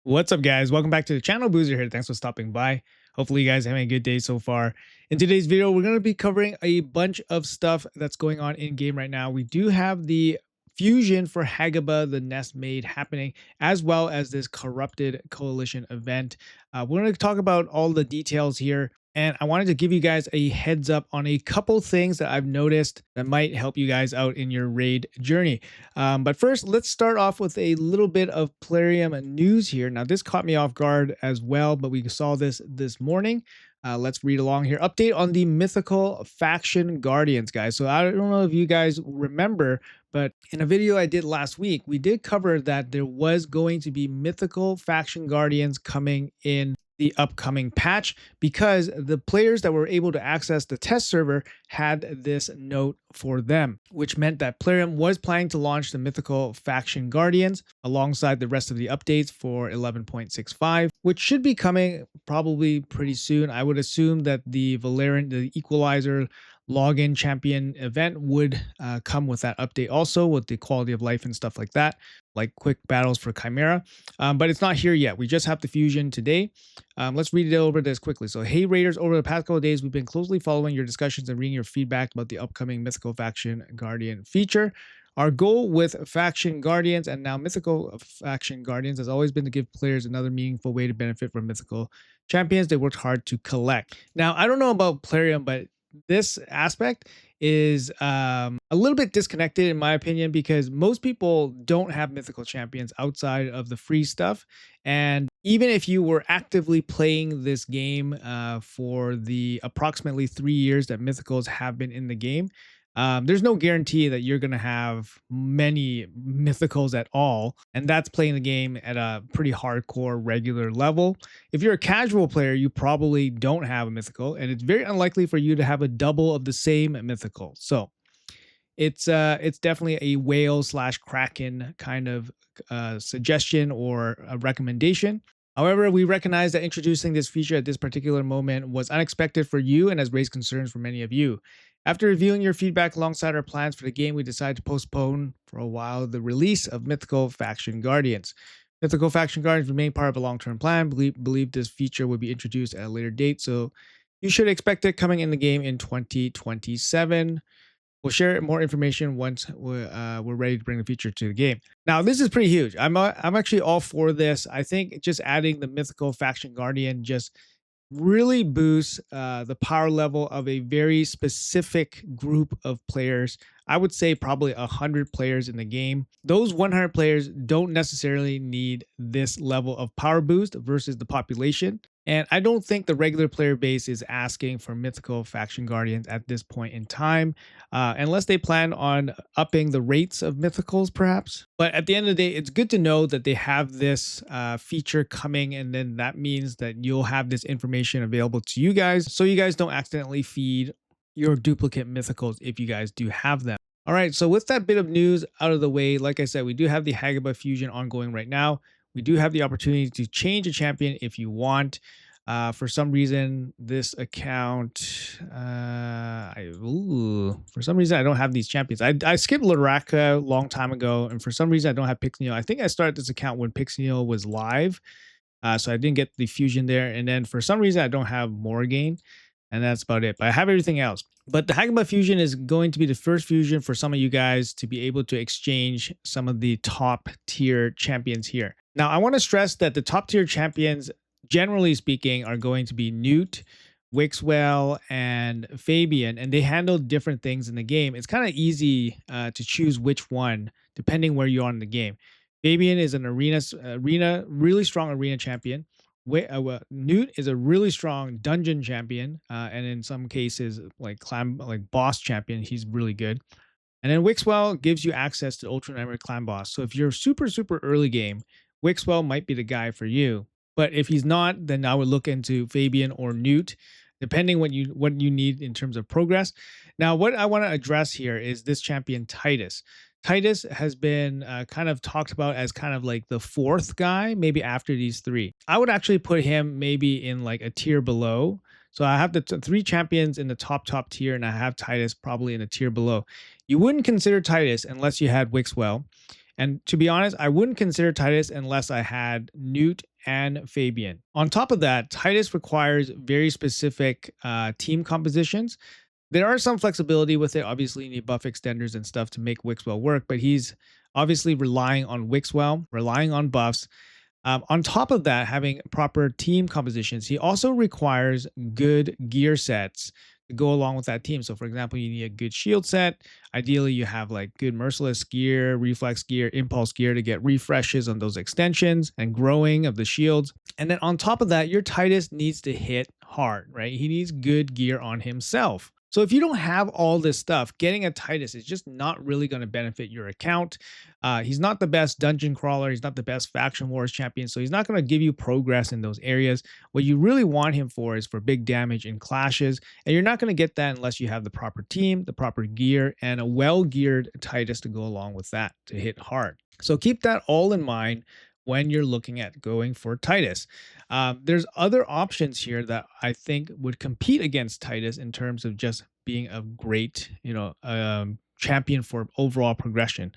What's up, guys? Welcome back to the channel. Boozer here. Thanks for stopping by. Hopefully you guys are having a good day so far. In today's video, we're going to be covering a bunch of stuff that's going on in game right now. We do have the fusion for Hagaba, the nest maid, happening, as well as this corrupted coalition event. We're going to talk about all the details here. And I wanted to give you guys a heads up on a couple things that I've noticed that might help you guys out in your raid journey. But first, let's start off with a little bit of Plarium news here. Now, this caught me off guard as well, but we saw this morning. Let's read along here. Update on the Mythical Faction Guardians, guys. So I don't know if you guys remember, but in a video I did last week, we did cover that there was going to be Mythical Faction Guardians coming in the upcoming patch because the players that were able to access the test server had this note for them, which meant that Plarium was planning to launch the Mythical Faction Guardians alongside the rest of the updates for 11.65, which should be coming probably pretty soon. I would assume that the Valerian, the Equalizer login champion event would come with that update also, with the quality of life and stuff like that, like quick battles for Chimera. But it's not here yet. We just have the fusion today. Let's read it over this quickly. So, hey Raiders, over the past couple of days, we've been closely following your discussions and reading your feedback about the upcoming Mythical Faction Guardian feature. Our goal with Faction Guardians and now Mythical Faction Guardians has always been to give players another meaningful way to benefit from mythical champions they worked hard to collect. Now, I don't know about Plarium, but this aspect is a little bit disconnected in my opinion, because most people don't have mythical champions outside of the free stuff. And even if you were actively playing this game for the approximately 3 years that mythicals have been in the game, there's no guarantee that you're going to have many mythicals at all. And that's playing the game at a pretty hardcore regular level. If you're a casual player, you probably don't have a mythical, and it's very unlikely for you to have a double of the same mythical. So it's definitely a whale / kraken kind of suggestion or a recommendation. However, we recognize that introducing this feature at this particular moment was unexpected for you and has raised concerns for many of you. After reviewing your feedback alongside our plans for the game, we decided to postpone for a while the release of Mythical Faction Guardians. Mythical Faction Guardians remain part of a long-term plan. Believe this feature will be introduced at a later date, so you should expect it coming in the game in 2027. We'll share more information once we're ready to bring the feature to the game. Now, this is pretty huge. I'm actually all for this. I think just adding the Mythical Faction Guardian just really boosts the power level of a very specific group of players. I would say probably 100 players in the game. Those 100 players don't necessarily need this level of power boost versus the population. And I don't think the regular player base is asking for Mythical Faction Guardians at this point in time, unless they plan on upping the rates of Mythicals, perhaps. But at the end of the day, it's good to know that they have this feature coming, and then that means that you'll have this information available to you guys, so you guys don't accidentally feed your duplicate Mythicals if you guys do have them. All right, so with that bit of news out of the way, like I said, we do have the Hagaba fusion ongoing right now. We do have the opportunity to change a champion if you want. For some reason, this account, for some reason, I don't have these champions. I skipped Laraka a long time ago, and for some reason, I don't have Pixniel. I think I started this account when Pixniel was live, so I didn't get the fusion there. And then for some reason, I don't have Morgaine, and that's about it. But I have everything else. But the Hagaba fusion is going to be the first fusion for some of you guys to be able to exchange some of the top tier champions here. Now, I want to stress that the top tier champions, generally speaking, are going to be Newt, Wixwell, and Fabian, and they handle different things in the game. It's kind of easy to choose which one depending where you are in the game. Fabian is an really strong arena champion. Newt is a really strong dungeon champion, and in some cases, like boss champion, he's really good. And then Wixwell gives you access to Ultra Nightmare Clan Boss. So if you're super early game, Wixwell might be the guy for you. But if he's not, then I would look into Fabian or Newt, depending what you need in terms of progress. Now, what I want to address here is this champion Titus. Titus has been kind of talked about as kind of like the fourth guy, maybe after these three. I would actually put him maybe in like a tier below. So I have the three champions in the top tier, and I have Titus probably in a tier below. You wouldn't consider Titus unless you had Wixwell. And to be honest, I wouldn't consider Titus unless I had Newt and Fabian. On top of that, Titus requires very specific team compositions. There are some flexibility with it. Obviously, you need buff extenders and stuff to make Wixwell work, but he's obviously relying on Wixwell, relying on buffs. On top of that, having proper team compositions, he also requires good gear sets to go along with that team. So, for example, you need a good shield set. Ideally, you have like good merciless gear, reflex gear, impulse gear to get refreshes on those extensions and growing of the shields. And then on top of that, your Titus needs to hit hard, right? He needs good gear on himself. So if you don't have all this stuff, getting a Titus is just not really going to benefit your account. He's not the best dungeon crawler. He's not the best faction wars champion. So he's not going to give you progress in those areas. What you really want him for is for big damage in clashes. And you're not going to get that unless you have the proper team, the proper gear, and a well-geared Titus to go along with that to hit hard. So keep that all in mind when you're looking at going for Titus. There's other options here that I think would compete against Titus in terms of just being a great, champion for overall progression.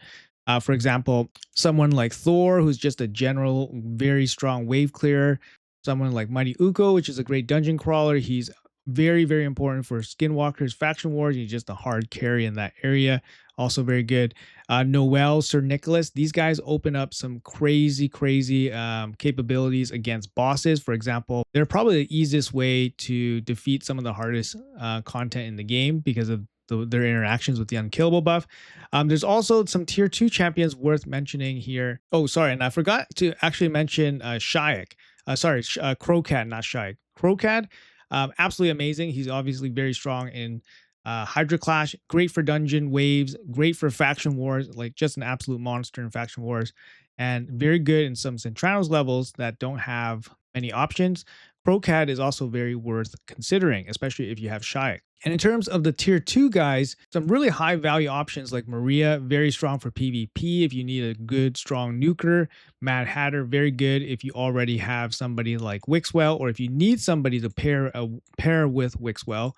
For example, someone like Thor, who's just a general, very strong wave clearer. Someone like Mighty Uko, which is a great dungeon crawler. He's very, very important for Skinwalkers, Faction Wars. He's just a hard carry in that area. Also very good. Noel, Sir Nicholas, these guys open up some crazy, crazy capabilities against bosses. For example, they're probably the easiest way to defeat some of the hardest content in the game because of their interactions with the unkillable buff. There's also some tier 2 champions worth mentioning here. Oh, sorry, and I forgot to actually mention Shayak. Crowcat, not Shayak. Crowcat, absolutely amazing. He's obviously very strong in Hydra Clash, great for dungeon waves, great for faction wars, like just an absolute monster in faction wars, and very good in some Centranos levels that don't have many options. Crowcat is also very worth considering, especially if you have Shayak. And in terms of the tier 2 guys, some really high value options like Maria, very strong for PvP if you need a good, strong nuker. Mad Hatter, very good if you already have somebody like Wixwell, or if you need somebody to pair with Wixwell.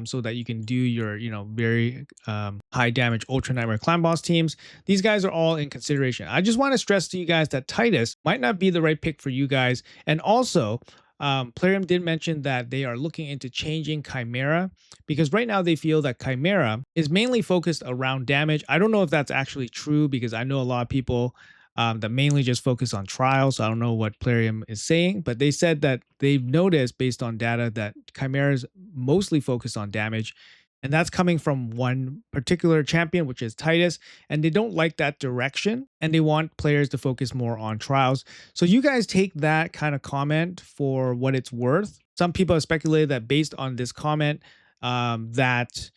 So that you can do your, very high damage Ultra Nightmare Clan Boss teams. These guys are all in consideration. I just want to stress to you guys that Titus might not be the right pick for you guys. And also, Plarium did mention that they are looking into changing Chimera because right now they feel that Chimera is mainly focused around damage. I don't know if that's actually true because I know a lot of people that mainly just focus on trials. So I don't know what Plarium is saying, but they said that they've noticed based on data that Chimera is mostly focused on damage. And that's coming from one particular champion, which is Titus. And they don't like that direction. And they want players to focus more on trials. So you guys take that kind of comment for what it's worth. Some people have speculated that based on this comment, that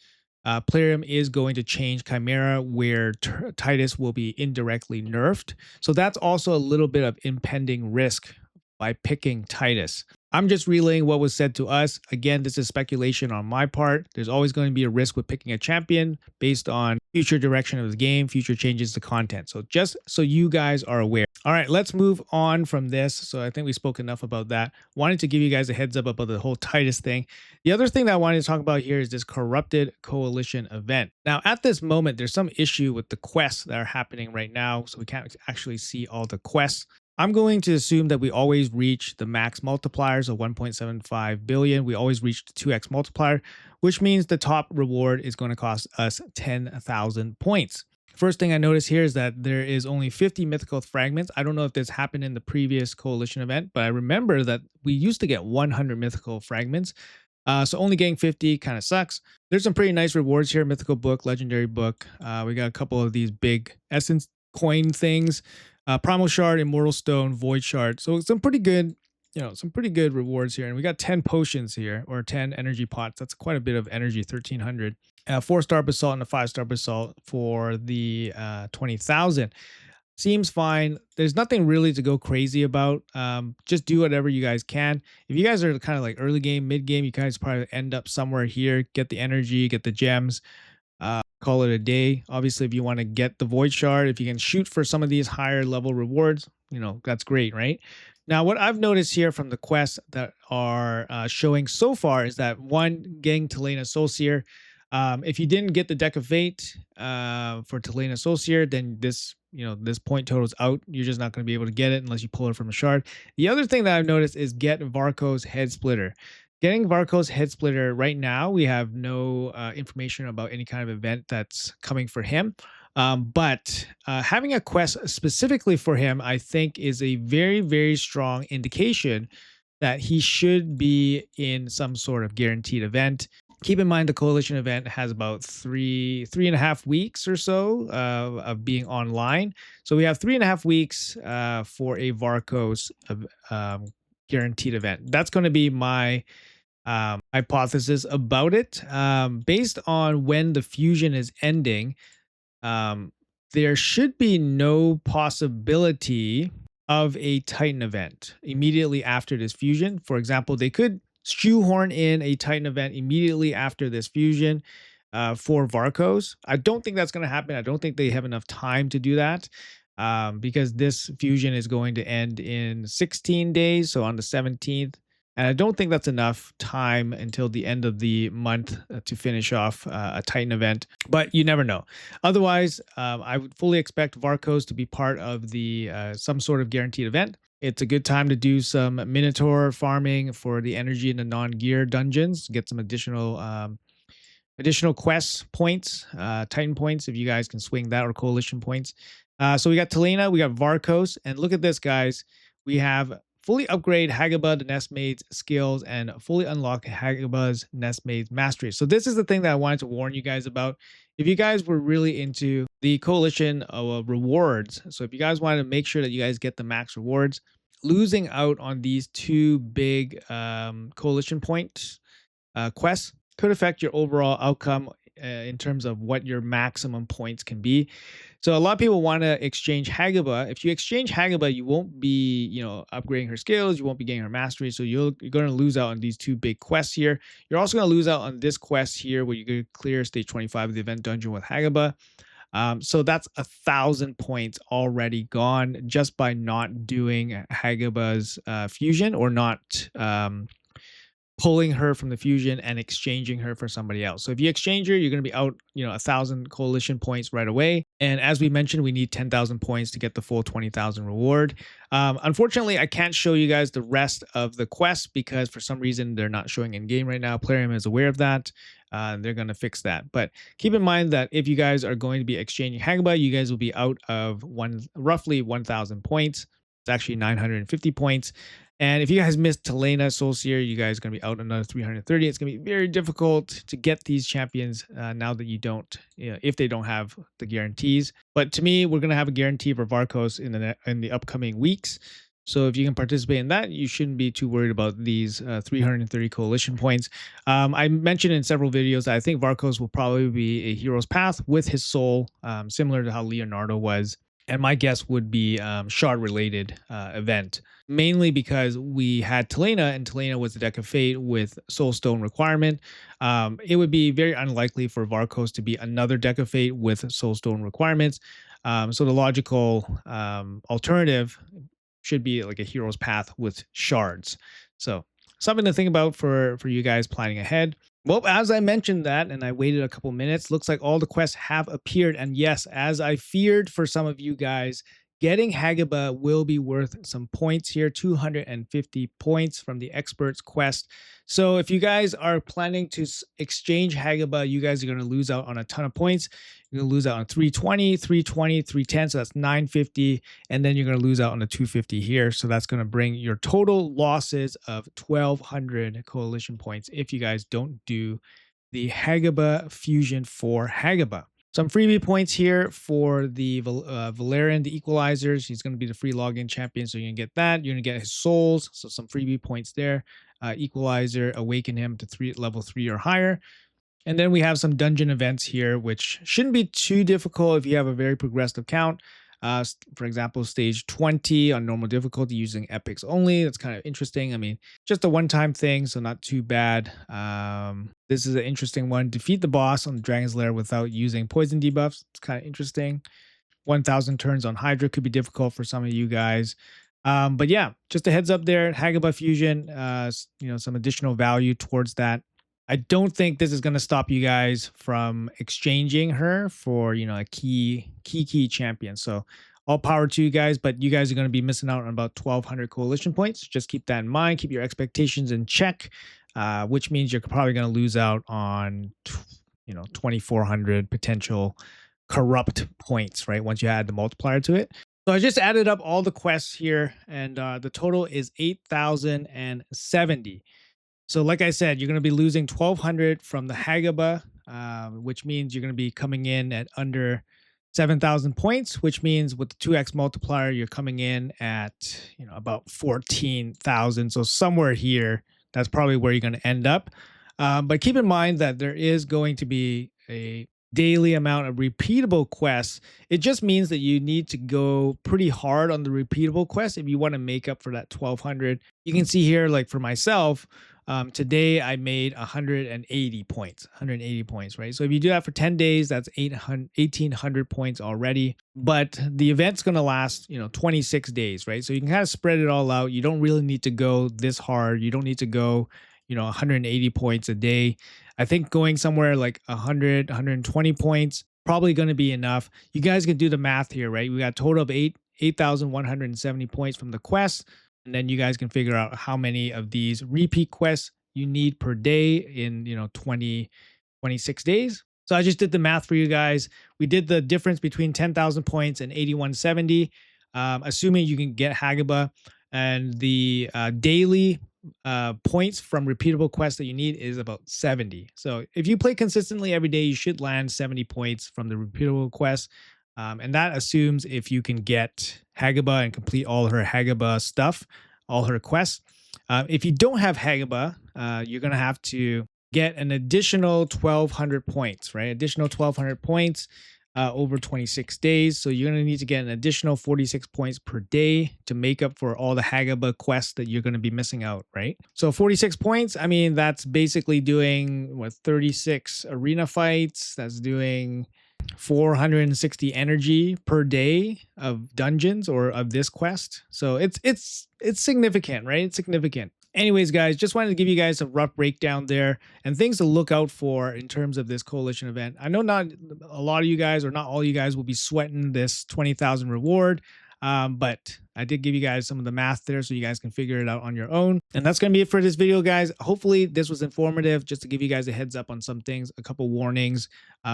Plarium is going to change Chimera where Titus will be indirectly nerfed. So that's also a little bit of impending risk by picking Titus. I'm just relaying what was said to us. Again, this is speculation on my part. There's always going to be a risk with picking a champion based on future direction of the game, future changes to content. So just so you guys are aware. All right, let's move on from this. So I think we spoke enough about that. Wanted to give you guys a heads up about the whole Titus thing. The other thing that I wanted to talk about here is this Corrupted Coalition event. Now, at this moment, there's some issue with the quests that are happening right now. So we can't actually see all the quests. I'm going to assume that we always reach the max multipliers of 1.75 billion. We always reach the 2x multiplier, which means the top reward is going to cost us 10,000 points. First thing I notice here is that there is only 50 mythical fragments. I don't know if this happened in the previous coalition event, but I remember that we used to get 100 mythical fragments. So only getting 50 kind of sucks. There's some pretty nice rewards here. Mythical book, legendary book. We got a couple of these big essence coin things. Primal Shard, Immortal Stone, Void Shard. So some pretty good, some pretty good rewards here. And we got 10 potions here, or 10 energy pots. That's quite a bit of energy, 1,300. 4-star Basalt and a 5-star Basalt for the 20,000. Seems fine. There's nothing really to go crazy about. Just do whatever you guys can. If you guys are kind of like early game, mid game, you guys probably end up somewhere here. Get the energy, get the gems. Call it a day. Obviously, if you want to get the Void Shard, if you can shoot for some of these higher level rewards, that's great, right? Now, what I've noticed here from the quests that are showing so far is that one, getting Telena Solcier. If you didn't get the Deck of Fate for Telena Solcier, then this this point total's out. You're just not going to be able to get it unless you pull it from a shard. The other thing that I've noticed is get Varco's head splitter. Getting Varco's head splitter right now, we have no information about any kind of event that's coming for him. But having a quest specifically for him, I think, is a very, very strong indication that he should be in some sort of guaranteed event. Keep in mind the coalition event has about 3.5 weeks or so of being online. So we have 3.5 weeks for a Varcos guaranteed event. That's going to be my hypothesis about it. Based on when the fusion is ending, um, there should be no possibility of a Titan event immediately after this fusion. For example, they could shoehorn in a Titan event immediately after this fusion for Varcos. I don't think that's going to happen. I don't think they have enough time to do that because this fusion is going to end in 16 days. So on the 17th, and I don't think that's enough time until the end of the month to finish off a Titan event, but you never know. Otherwise, I would fully expect Varcos to be part of the some sort of guaranteed event. It's a good time to do some Minotaur farming for the energy in the non-gear dungeons, get some additional quest points, Titan points, if you guys can swing that, or coalition points. So we got Talena, we got Varcos, and look at this, guys. We have fully upgrade Hagaba, the Nestmaid's skills, and fully unlock Hagaba's Nestmaid's mastery. So this is the thing that I wanted to warn you guys about. If you guys were really into the coalition rewards, so if you guys wanted to make sure that you guys get the max rewards, losing out on these two big coalition points quests could affect your overall outcome in terms of what your maximum points can be. So a lot of people want to exchange Hagaba. If you exchange Hagaba, you won't be, upgrading her skills. You won't be getting her mastery. So you're going to lose out on these two big quests here. You're also going to lose out on this quest here where you could clear stage 25 of the event dungeon with Hagaba. So that's 1,000 points already gone just by not doing Hagaba's fusion, or not pulling her from the fusion and exchanging her for somebody else. So if you exchange her, you're going to be out, 1,000 coalition points right away. And as we mentioned, we need 10,000 points to get the full 20,000 reward. Unfortunately, I can't show you guys the rest of the quest because for some reason they're not showing in game right now. Plarium is aware of that. They're going to fix that. But keep in mind that if you guys are going to be exchanging Hagaba, you guys will be out of roughly 1,000 points. It's actually 950 points. And if you guys missed Talena Soul Seer, you guys are going to be out another 330. It's going to be very difficult to get these champions now that you don't, if they don't have the guarantees. But to me, we're going to have a guarantee for Varcos in the upcoming weeks. So if you can participate in that, you shouldn't be too worried about these 330 coalition points. I mentioned in several videos that I think Varcos will probably be a hero's path with his soul, similar to how Leonardo was. And my guess would be shard related event, mainly because we had Talena, and Talena was the deck of fate with Soulstone requirement. It would be very unlikely for Varcos to be another deck of fate with Soulstone requirements. So the logical alternative should be like a hero's path with shards. So something to think about for you guys planning ahead. Well, as I mentioned that, and I waited a couple minutes, looks like all the quests have appeared. And yes, as I feared for some of you guys, getting Hagaba will be worth some points here, 250 points from the Experts quest. So if you guys are planning to exchange Hagaba, you guys are going to lose out on a ton of points. You're going to lose out on 320, 320, 310, so that's 950. And then you're going to lose out on the 250 here. So that's going to bring your total losses of 1,200 coalition points if you guys don't do the Hagaba fusion for Hagaba. Some freebie points here for the Valerian, the Equalizers. He's going to be the free login champion, so you're going to get that. You're going to get his souls, so some freebie points there. Equalizer, awaken him to level 3 or higher. And then we have some dungeon events here, which shouldn't be too difficult if you have a very progressive account. For example, stage 20 on normal difficulty using epics only. That's kind of interesting. I mean, just a one-time thing, so not too bad. This is an interesting one. Defeat the boss on the Dragon's Lair without using poison debuffs. It's kind of interesting. 1,000 turns on Hydra could be difficult for some of you guys. But yeah, just a heads up there. Hagaba Fusion, some additional value towards that. I don't think this is going to stop you guys from exchanging her for, a key champion. So all power to you guys, but you guys are going to be missing out on about 1,200 coalition points. Just keep that in mind. Keep your expectations in check, which means you're probably going to lose out on, 2,400 potential corrupt points, right? Once you add the multiplier to it. So I just added up all the quests here, and the total is 8,070. So, like I said, you're going to be losing 1,200 from the Hagaba, which means you're going to be coming in at under 7,000 points, which means with the 2x multiplier, you're coming in at, about 14,000. So somewhere here, that's probably where you're going to end up. But keep in mind that there is going to be a daily amount of repeatable quests. It just means that you need to go pretty hard on the repeatable quests if you want to make up for that 1,200. You can see here, like for myself, today I made 180 points, right? So if you do that for 10 days, that's 1,800 points already. But the event's going to last, 26 days, right? So you can kind of spread it all out. You don't really need to go this hard. You don't need to go, 180 points a day. I think going somewhere like 100, 120 points, probably going to be enough. You guys can do the math here, right? We got a total of 8,170 points from the quest. And then you guys can figure out how many of these repeat quests you need per day in 26 days. So I just did the math for you guys. We did the difference between 10,000 points and 8,170, assuming you can get Hagaba, and the daily points from repeatable quests that you need is about 70. So if you play consistently every day, you should land 70 points from the repeatable quests. And that assumes if you can get Hagaba and complete all her Hagaba stuff, all her quests. If you don't have Hagaba, you're going to have to get an additional 1,200 points, right? Additional 1,200 points over 26 days. So you're going to need to get an additional 46 points per day to make up for all the Hagaba quests that you're going to be missing out, right? So 46 points, I mean, that's basically doing 36 arena fights. That's doing 460 energy per day of dungeons or of this quest. So it's significant, right? It's significant. Anyways, guys, just wanted to give you guys a rough breakdown there and things to look out for in terms of this coalition event. I know not a lot of you guys or not all you guys will be sweating this 20,000 reward. But I did give you guys some of the math there so you guys can figure it out on your own. And that's going to be it for this video, guys. Hopefully this was informative, just to give you guys a heads up on some things, a couple warnings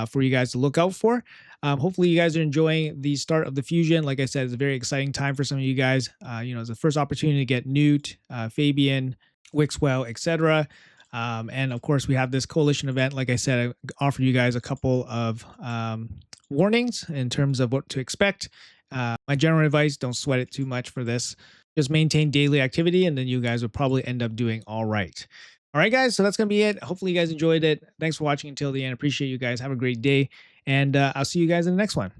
for you guys to look out for. Hopefully you guys are enjoying the start of the fusion. Like I said, it's a very exciting time for some of you guys. It's the first opportunity to get Newt, Fabian, Wixwell, etc. And of course, we have this coalition event. Like I said, I offered you guys a couple of warnings in terms of what to expect. My general advice, don't sweat it too much for this. Just maintain daily activity, and then you guys will probably end up doing all right. All right, guys, so that's going to be it. Hopefully you guys enjoyed it. Thanks for watching until the end. Appreciate you guys. Have a great day, and I'll see you guys in the next one.